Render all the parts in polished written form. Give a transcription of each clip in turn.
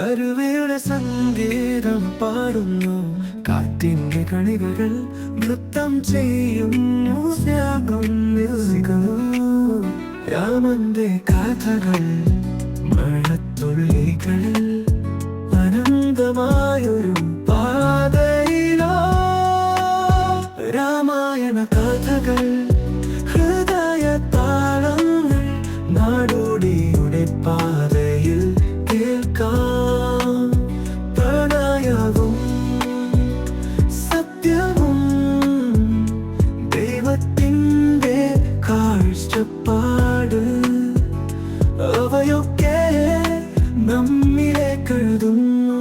അരുവിയുടെ സംഗീതം പാടുന്നു, കാറ്റിന്റെ കണികകൾ നൃത്തം ചെയ്യുന്നു, ത്യാഗം നിരസിക്കുന്നു. രാമന്റെ കഥകൾ മഴത്തുള്ളികളിൽ അനന്തമായൊരു പാതയിലോ. രാമായണ കഥകൾ ഹൃദയ താളങ്ങൾ നാടോടിയുടെ പാതയിൽ കേൾക്കാം. പ്രണയവും സത്യവും ദൈവത്തിൻ്റെ കാഴ്ചപ്പാട് അവയൊക്കെ നമ്മിലേക്കെഴുതുന്നു.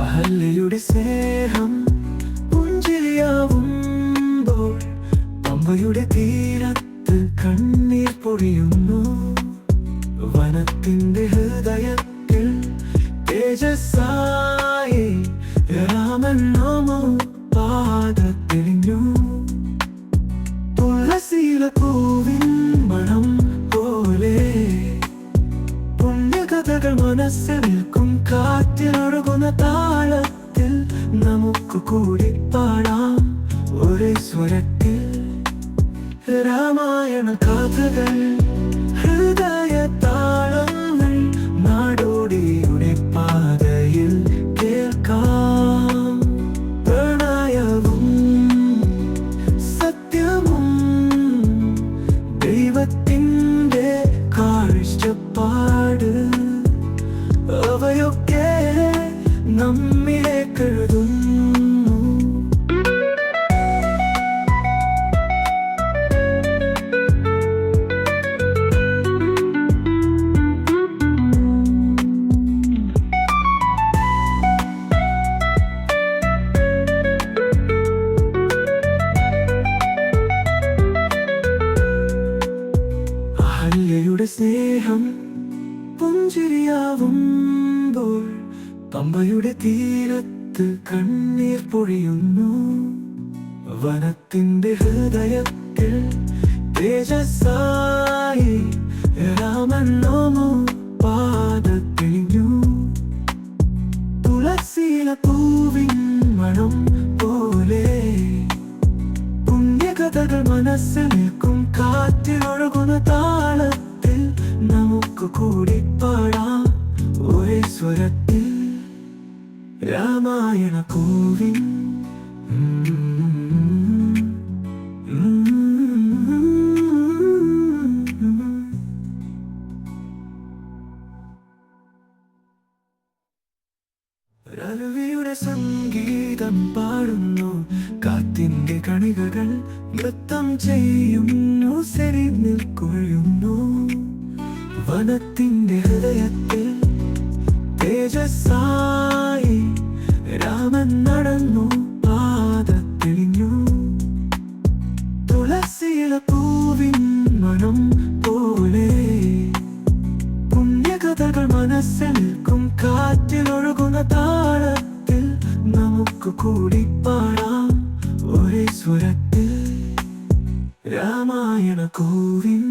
അഹല്യയുടെ സ്നേഹം പുഞ്ചിരിയാവുമ്പോൾ പമ്പയുടെ തീരത്ത് കണ്ണീർ പൊഴിയുന്നു. വനത്തിന്റെ ഹൃദയത്തിൽ തേജസ്സായി രാമൻ പാത തെളിഞ്ഞു. തുളസിയില പൂവിൻ മണം പോലെ പുണ്യകഥകൾ മനസ്സിൽ നിൽക്കും. കാറ്റിലൊഴുകുന്ന താളത്തിൽ നമുക്ക് കൂടി പാടാം ഒരേ സ്വരത്തിൽ. രാമായണ കഥകൾ ഹൃദയ താളങ്ങൾ നാടോടിയുടെ പാതയിൽ കേൾക്കാം. പ്രണയവും സത്യവും ദൈവത്തിൻ്റെ കാഴ്ചപ്പാട് അവയൊക്കെ നമ്മിലേക്കെഴുതുന്നു. അഹല്യയുടെ സ്നേഹം പുഞ്ചിരിയാവുമ്പോൾ പമ്പയുടെ തീരത്ത് കണ്ണീർ പൊഴിയുന്നു. വനത്തിന്റെ ഹൃദയത്തിൽ തേജസ്സായി രാമൻ പാത തെളിഞ്ഞു. തുളസിയില പൂവിൻ മണം പോലെ പുണ്യകഥകൾ മനസ്സിൽ നിൽക്കും. കാറ്റിലൊഴുകുന്ന താളത്തിൽ നമുക്ക് കൂടി പാടാം ഒരേ സ്വരത്തിൽ. രാമായണ കോവിൻ അരുവിയുടെ സംഗീതം പാടുന്നു, കാറ്റിന്റെ കണികകൾ നൃത്തം ചെയ്യുന്നു, സെരിന്നിൽ കൊഴിയുന്നു. വനത്തിന്റെ ഹൃദയത്തിൽ തേജസ്സായി രാമൻ നടന്നു, പാത തെളിഞ്ഞു. തുളസിയില പൂവിൻ മണം പോലെ പുണ്യകഥകൾ മനസ്സിൽ നിൽക്കും. കാറ്റിലൊഴുകുന്ന താളത്തിൽ നമുക്ക് കൂടി പാടാം ഒരേ സ്വരത്തിൽ. രാമായണ കോവിൻ